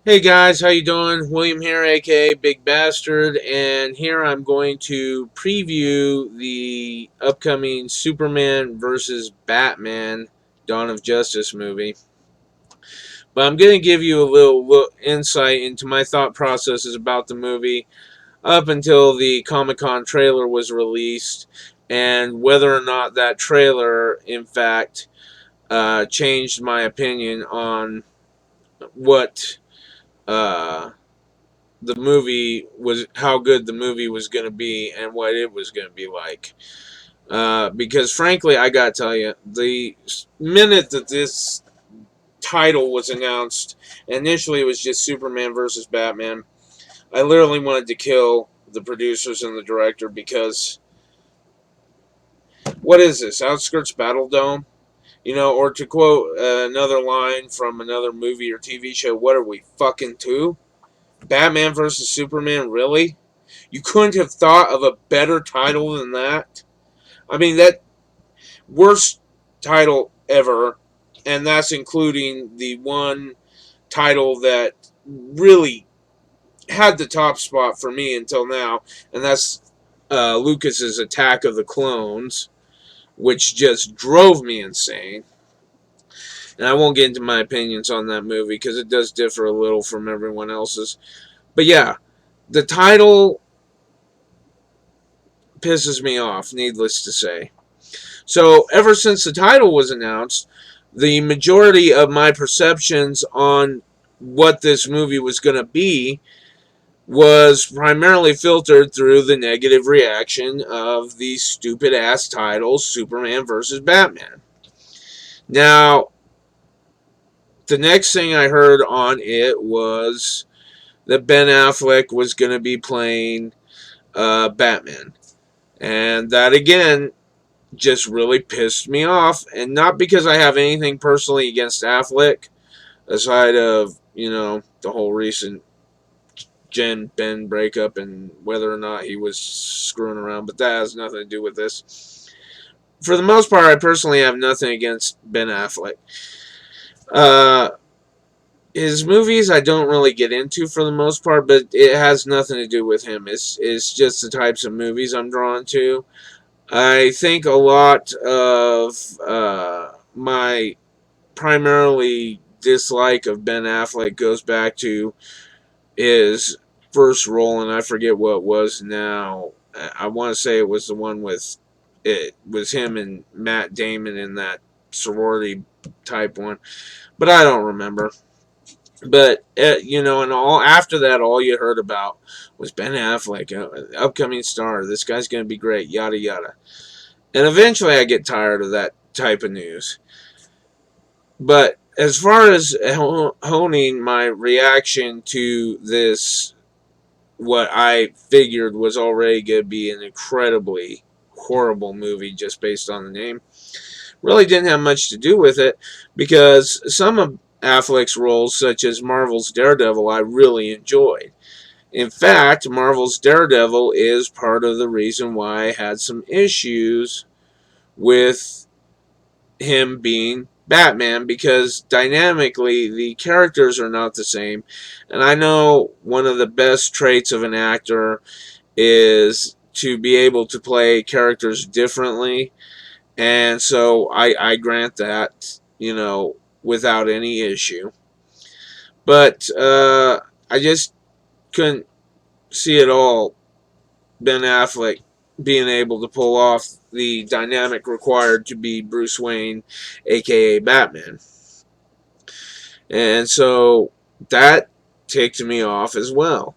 Hey guys, how you doing? William here, aka Big Bastard, and here I'm going to preview the upcoming Superman versus Batman Dawn of Justice movie. But I'm going to give you a little insight into my thought processes about the movie up until the Comic-Con trailer was released, and whether or not that trailer, in fact, changed my opinion on what uh, the movie was, how good the movie was going to be and what it was going to be like. Because frankly, I gotta tell you, the minute that this title was announced, initially it was just Superman versus Batman. I literally wanted to kill the producers and the director because what is this? Outskirts Battle Dome? You know, or to quote another line from another movie or TV show, what are we, fucking two? Batman versus Superman, really? You couldn't have thought of a better title than that. I mean, that worst title ever, and that's including the one title that really had the top spot for me until now, and that's Lucas's Attack of the Clones, which just drove me insane. And I won't get into my opinions on that movie because it does differ a little from everyone else's. But yeah, the title pisses me off, needless to say. So, ever since the title was announced, the majority of my perceptions on what this movie was going to be was primarily filtered through the negative reaction of the stupid ass title Superman versus Batman. Now, the next thing I heard on it was that Ben Affleck was going to be playing Batman. And that again just really pissed me off. And not because I have anything personally against Affleck, aside of, the whole recent Jen Ben breakup and whether or not he was screwing around, but that has nothing to do with this. For the most part, I personally have nothing against Ben Affleck. Uh, his movies I don't really get into for the most part, but it has nothing to do with him. It's just the types of movies I'm drawn to. I think a lot of my primarily dislike of Ben Affleck goes back to his first role, and I forget what it was now. I want to say it was the one with it was him and Matt Damon in that sorority type one, but I don't remember. But and all after that, all you heard about was Ben Affleck, upcoming star. This guy's going to be great, yada yada. And eventually, I get tired of that type of news. But as far as honing my reaction to this, what I figured was already going to be an incredibly horrible movie just based on the name, really didn't have much to do with it because some of Affleck's roles, such as Marvel's Daredevil, I really enjoyed. In fact, Marvel's Daredevil is part of the reason why I had some issues with him being Batman because dynamically the characters are not the same. And I know one of the best traits of an actor is to be able to play characters differently. And so I grant that, without any issue. But I just couldn't see at all Ben Affleck being able to pull off the dynamic required to be Bruce Wayne, aka Batman. And so that ticked me off as well.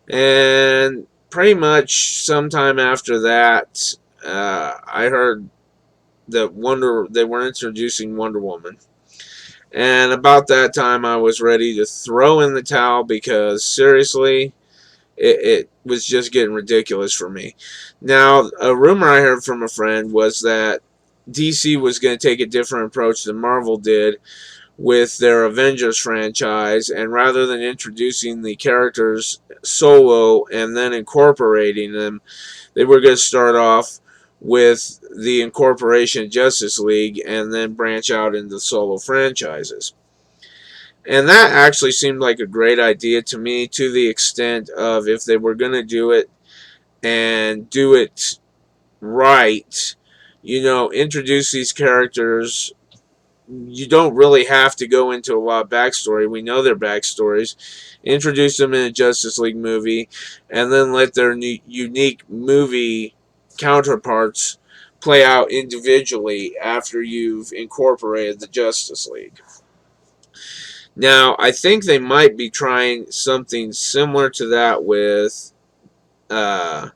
And pretty much sometime after that, I heard that they were introducing Wonder Woman. And about that time, I was ready to throw in the towel because seriously, it was just getting ridiculous for me. Now, a rumor I heard from a friend was that DC was going to take a different approach than Marvel did with their Avengers franchise, and rather than introducing the characters solo and then incorporating them, they were going to start off with the incorporation of Justice League and then branch out into solo franchises. And that actually seemed like a great idea to me, to the extent of if they were going to do it and do it right, introduce these characters. You don't really have to go into a lot of backstory. We know their backstories. Introduce them in a Justice League movie, and then let their unique movie counterparts play out individually after you've incorporated the Justice League. Now, I think they might be trying something similar to that with uh,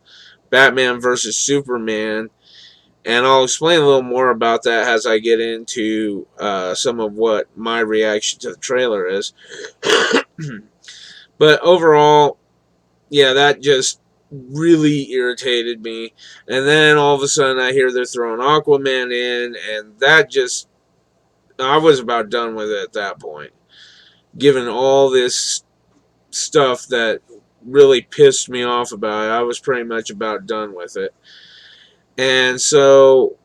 Batman versus Superman, and I'll explain a little more about that as I get into some of what my reaction to the trailer is. But overall, yeah, that just really irritated me. And then all of a sudden, I hear they're throwing Aquaman in, and that just, I was about done with it at that point. Given all this stuff that really pissed me off about it, I was pretty much about done with it. And so,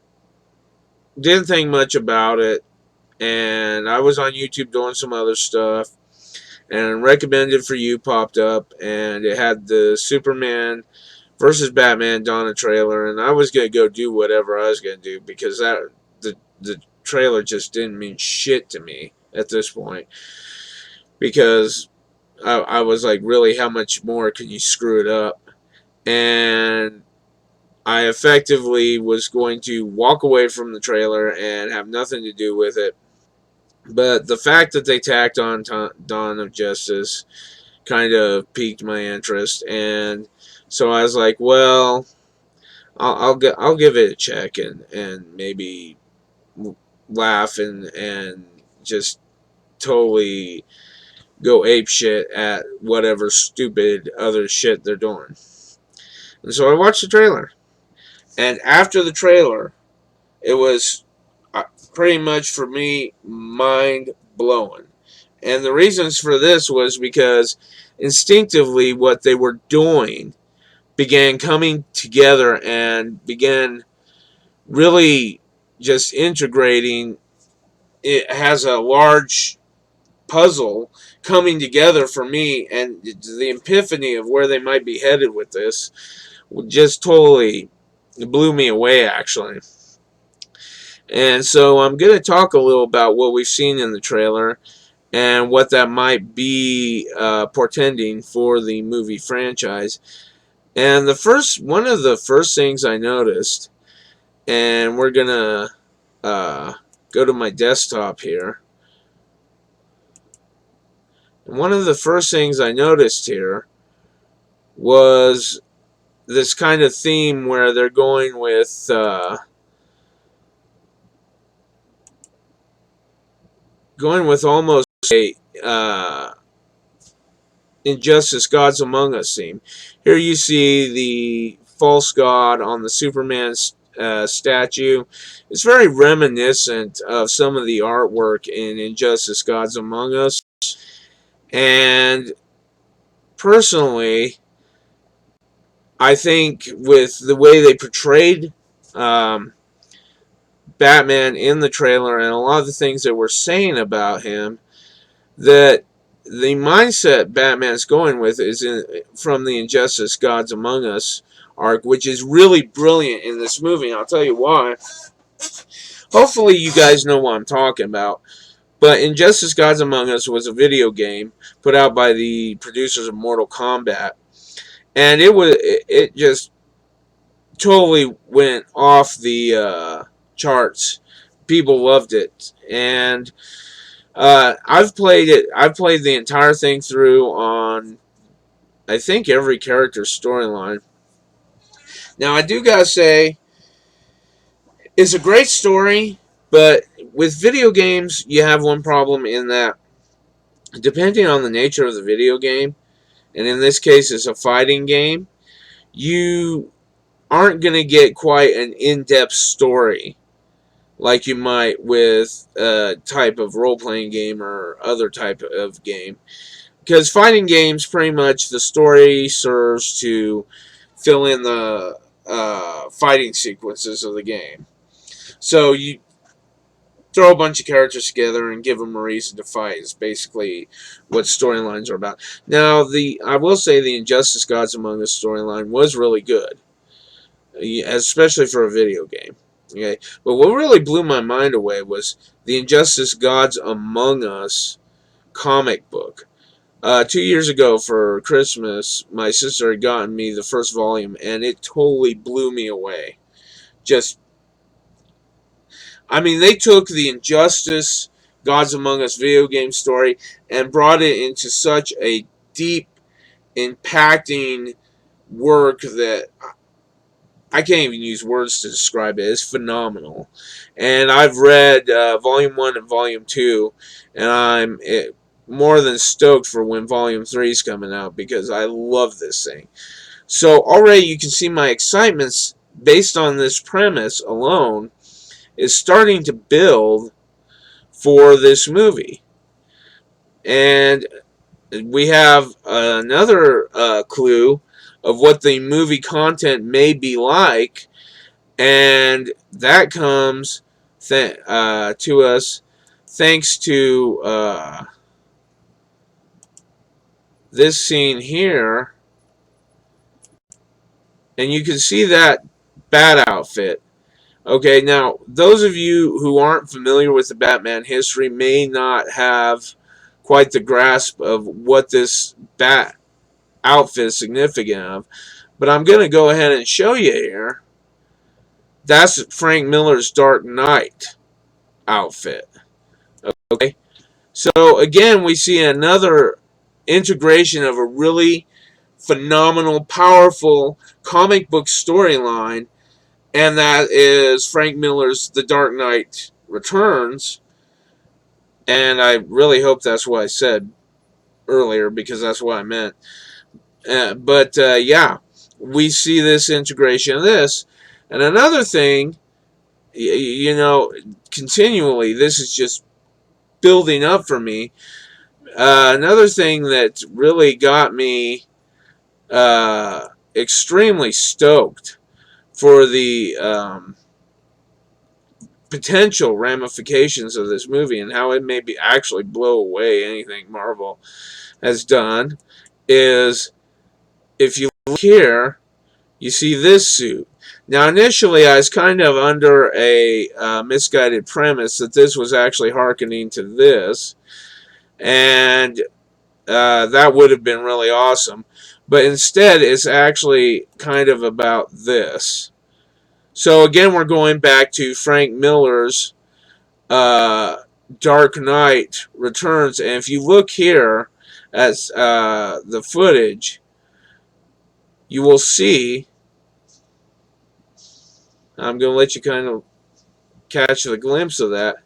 didn't think much about it. And I was on YouTube doing some other stuff, and Recommended for You popped up, and it had the Superman versus Batman Donna trailer, and I was gonna go do whatever I was gonna do because the trailer just didn't mean shit to me at this point, because I was like, really, how much more can you screw it up? And I effectively was going to walk away from the trailer and have nothing to do with it. But the fact that they tacked on Dawn of Justice kind of piqued my interest, and so I was like, well, I'll give it a check and maybe laugh and just totally go ape shit at whatever stupid other shit they're doing. And so I watched the trailer, and after the trailer, it was pretty much for me mind blowing. And the reasons for this was because instinctively what they were doing began coming together and began really just integrating. It has a large puzzle coming together for me, and the epiphany of where they might be headed with this just totally blew me away, actually. And so I'm going to talk a little about what we've seen in the trailer and what that might be portending for the movie franchise. And one of the first things I noticed, and we're going to go to my desktop here. And one of the first things I noticed here was this kind of theme where they're going with almost a Injustice Gods Among Us theme. Here you see the false god on the Superman statue. It's very reminiscent of some of the artwork in Injustice Gods Among Us. And personally, I think with the way they portrayed um, Batman in the trailer and a lot of the things that we're saying about him, that the mindset Batman's going with is from the Injustice Gods Among Us arc, which is really brilliant in this movie. And I'll tell you why. Hopefully you guys know what I'm talking about. But Injustice Gods Among Us was a video game put out by the producers of Mortal Kombat. And it just totally went off the charts. People loved it. And I've played it. I've played the entire thing through on, I think, every character's storyline. Now, I do gotta say, it's a great story, but with video games, you have one problem in that, depending on the nature of the video game, and in this case, it's a fighting game, you aren't gonna get quite an in-depth story like you might with a type of role-playing game or other type of game. Because fighting games, pretty much the story serves to fill in the fighting sequences of the game. So throw a bunch of characters together and give them a reason to fight is basically what storylines are about. Now, I will say the Injustice Gods Among Us storyline was really good, especially for a video game. Okay, but what really blew my mind away was the Injustice Gods Among Us comic book. 2 years ago for Christmas, my sister had gotten me the first volume, and it totally blew me away. Just, I mean, they took the Injustice Gods Among Us video game story and brought it into such a deep, impacting work that I can't even use words to describe it. It's phenomenal. And I've read Volume 1 and Volume 2, and I'm more than stoked for when Volume 3 is coming out because I love this thing. So already you can see my excitement based on this premise alone is starting to build for this movie. And we have another clue of what the movie content may be like, and that comes to us thanks to this scene here. And you can see that bat outfit. Okay, now, those of you who aren't familiar with the Batman history may not have quite the grasp of what this bat outfit is significant of, but I'm going to go ahead and show you here. That's Frank Miller's Dark Knight outfit. Okay, so again, we see another integration of a really phenomenal, powerful comic book storyline, and that is Frank Miller's The Dark Knight Returns. And I really hope that's what I said earlier, because that's what I meant. But yeah, we see this integration of this. And another thing, you know, continually, this is just building up for me. Another thing that really got me extremely stoked for the potential ramifications of this movie and how it may be actually blow away anything Marvel has done is, if you look here, you see this suit. Now, initially, I was kind of under a misguided premise that this was actually hearkening to this, and that would have been really awesome. But instead, it's actually kind of about this. So again, we're going back to Frank Miller's Dark Knight Returns, and if you look here at the footage, you will see. I'm going to let you kind of catch a glimpse of that.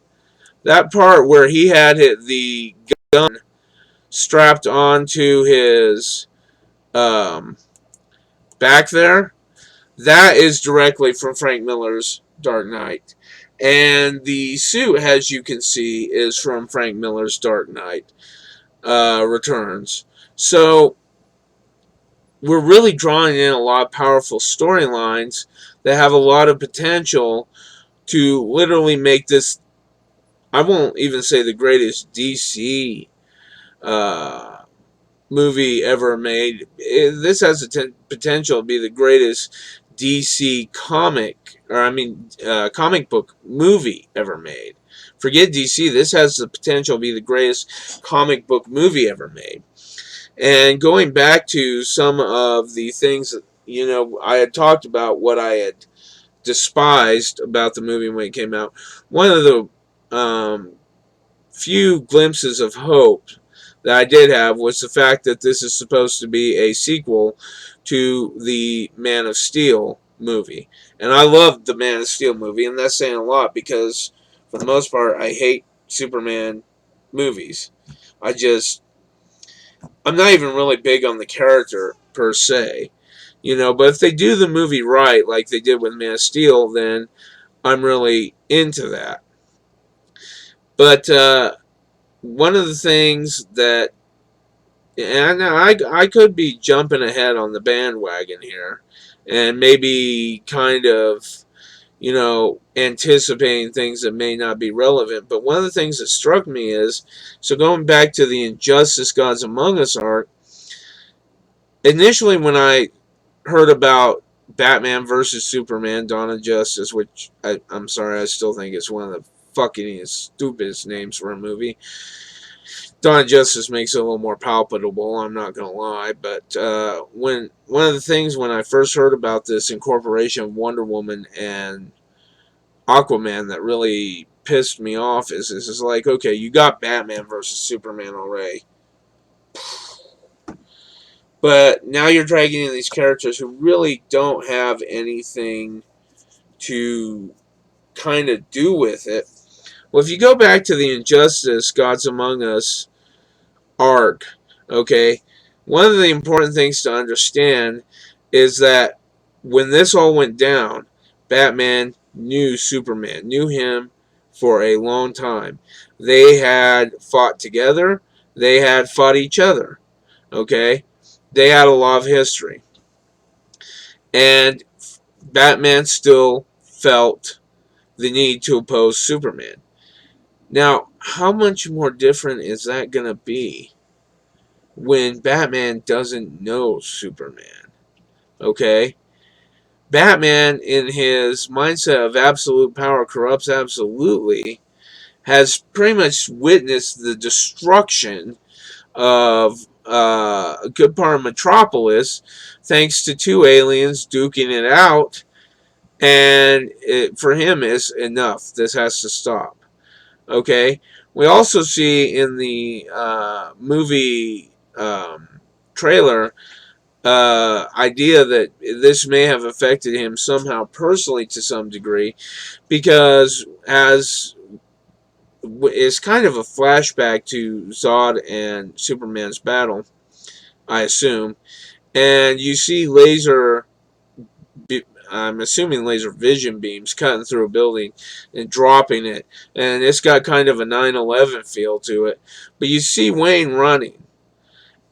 That part where he had the gun strapped onto his back there, that is directly from Frank Miller's Dark Knight. And the suit, as you can see, is from Frank Miller's Dark Knight Returns. So we're really drawing in a lot of powerful storylines that have a lot of potential to literally make this, I won't even say the greatest DC movie ever made. This has the potential to be the greatest DC comic book movie ever made. Forget DC, this has the potential to be the greatest comic book movie ever made. And going back to some of the things that, you know, I had talked about what I had despised about the movie when it came out. One of the few glimpses of hope that I did have was the fact that this is supposed to be a sequel to the Man of Steel movie. And I loved the Man of Steel movie, and that's saying a lot because, for the most part, I hate Superman movies. I'm not even really big on the character per se, you know, but if they do the movie right, like they did with Man of Steel, then I'm really into that. But one of the things that, and I could be jumping ahead on the bandwagon here, and maybe kind of anticipating things that may not be relevant. But one of the things that struck me is, so going back to the Injustice Gods Among Us arc, initially when I heard about Batman versus Superman, Dawn of Justice, which I'm sorry, I still think it's one of the fucking stupidest names for a movie. Dawn of Justice makes it a little more palpable, I'm not gonna lie. But when one of the things when I first heard about this incorporation of Wonder Woman and Aquaman that really pissed me off is like, okay, you got Batman versus Superman already, but now you're dragging in these characters who really don't have anything to kind of do with it. Well, if you go back to the Injustice Gods Among Us arc, okay, one of the important things to understand is that when this all went down, Batman knew Superman, knew him for a long time. They had fought together, they had fought each other, okay? They had a lot of history. And Batman still felt the need to oppose Superman. Now, how much more different is that going to be when Batman doesn't know Superman? Okay? Batman, in his mindset of absolute power corrupts absolutely, has pretty much witnessed the destruction of a good part of Metropolis thanks to two aliens duking it out. And for him, it's enough. This has to stop. Okay? We also see in the movie trailer idea that this may have affected him somehow personally to some degree, because as it's kind of a flashback to Zod and Superman's battle, I assume, and you see I'm assuming laser vision beams cutting through a building and dropping it, and it's got kind of a 9/11 feel to it. But you see Wayne running,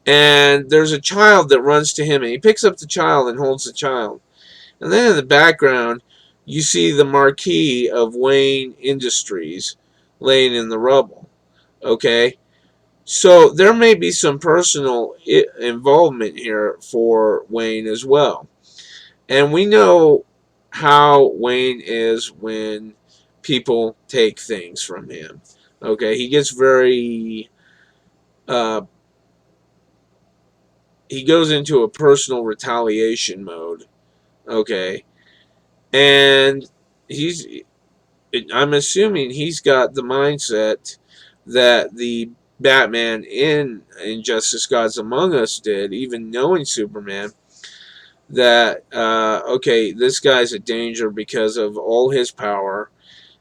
and there's a child that runs to him, and he picks up the child and holds the child. And then in the background, you see the marquee of Wayne Industries laying in the rubble. Okay? So there may be some personal involvement here for Wayne as well. And we know how Wayne is when people take things from him. Okay? He gets very. Uh, he goes into a personal retaliation mode. Okay? And he's I'm assuming he's got the mindset that the Batman in Injustice Gods Among Us did, even knowing Superman, that, okay, this guy's a danger because of all his power.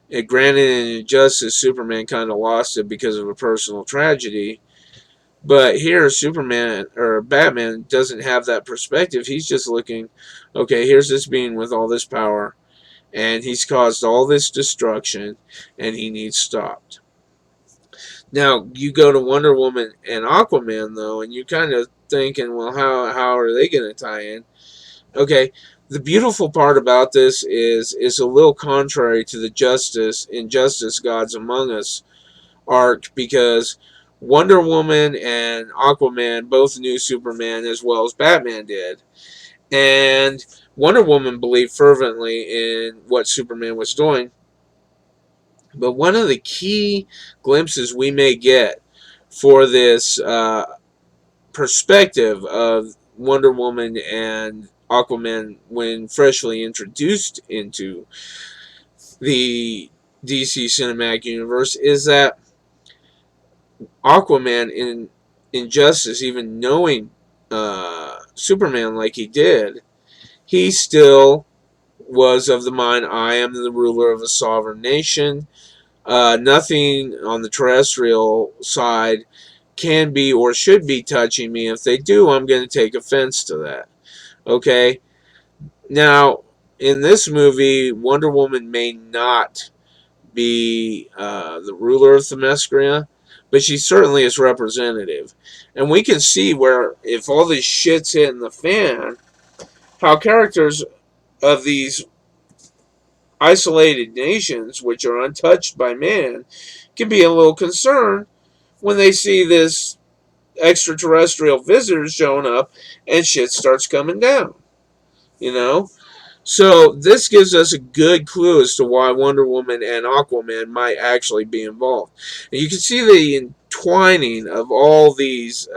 And granted, in Injustice, Superman kind of lost it because of a personal tragedy. But here, Superman, or Batman, doesn't have that perspective. He's just looking, okay, here's this being with all this power, and he's caused all this destruction, and he needs stopped. Now, you go to Wonder Woman and Aquaman, though, and you're kind of thinking, well, how are they going to tie in? Okay, the beautiful part about this is a little contrary to the Injustice Gods Among Us arc, because Wonder Woman and Aquaman both knew Superman as well as Batman did. And Wonder Woman believed fervently in what Superman was doing. But one of the key glimpses we may get for this perspective of Wonder Woman and Aquaman when freshly introduced into the DC Cinematic Universe is that Aquaman in Injustice, even knowing Superman like he did, he still was of the mind, I am the ruler of a sovereign nation. Nothing on the terrestrial side can be or should be touching me. If they do, I'm going to take offense to that. Okay? Now, in this movie, Wonder Woman may not be the ruler of Themyscira, but she certainly is representative. And we can see where, if all this shit's hitting the fan, how characters of these isolated nations, which are untouched by man, can be a little concerned when they see this extraterrestrial visitors showing up and shit starts coming down. You know? So this gives us a good clue as to why Wonder Woman and Aquaman might actually be involved. And you can see the entwining of all these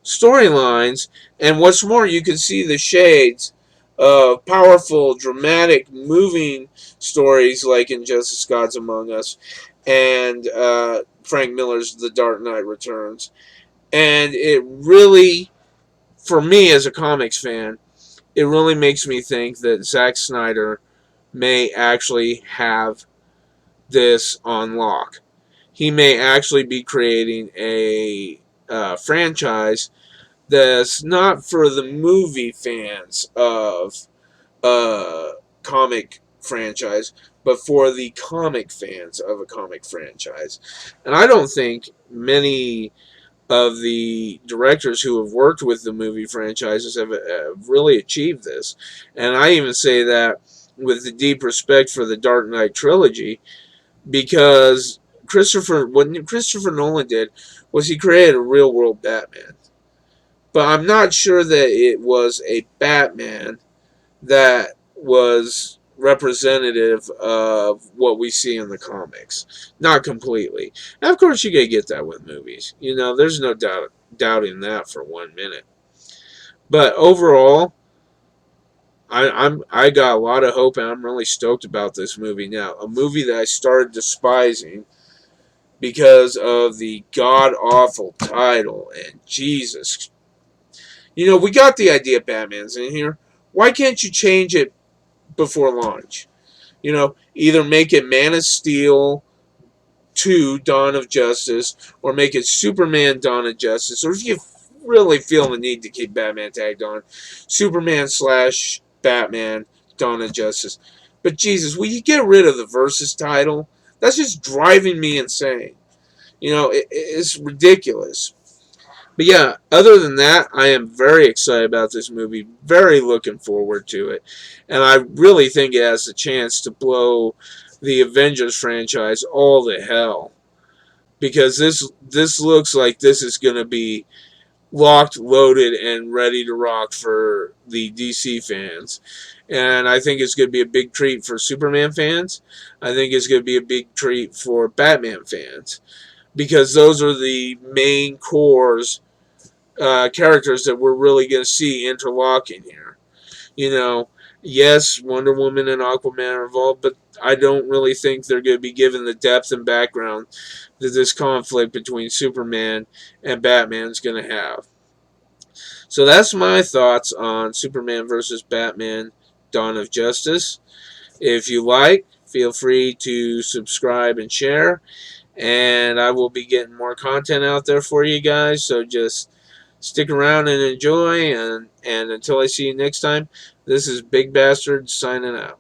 storylines, and what's more, you can see the shades of powerful, dramatic, moving stories like Injustice: Gods Among Us and Frank Miller's The Dark Knight Returns. And it really, for me as a comics fan, it really makes me think that Zack Snyder may actually have this on lock. He may actually be creating a franchise that's not for the movie fans of a comic franchise, but for the comic fans of a comic franchise. And I don't think many of the directors who have worked with the movie franchises have really achieved this. And I even say that with the deep respect for the Dark Knight trilogy, because what Christopher Nolan did was he created a real world Batman. But I'm not sure that it was a Batman that was representative of what we see in the comics. Not completely. And of course, you gotta get that with movies. There's no doubting that for 1 minute. But overall, I got a lot of hope, and I'm really stoked about this movie now. A movie that I started despising because of the god awful title and Jesus. We got the idea Batman's in here. Why can't you change it before launch? Either make it Man of Steel 2 Dawn of Justice, or make it Superman Dawn of Justice, or if you really feel the need to keep Batman tagged on, Superman slash Batman Dawn of Justice. But Jesus, will you get rid of the Versus title? That's just driving me insane. It's ridiculous. But yeah, other than that, I am very excited about this movie. Very looking forward to it. And I really think it has a chance to blow the Avengers franchise all to hell. Because this looks like this is going to be locked, loaded, and ready to rock for the DC fans. And I think it's going to be a big treat for Superman fans. I think it's going to be a big treat for Batman fans. Because those are the main cores characters that we're really going to see interlocking here. Yes, Wonder Woman and Aquaman are involved, but I don't really think they're going to be given the depth and background that this conflict between Superman and Batman is going to have. So that's my thoughts on Superman versus Batman Dawn of Justice. If you like, feel free to subscribe and share. And I will be getting more content out there for you guys. So just stick around and enjoy. And until I see you next time, this is Big Bastard signing out.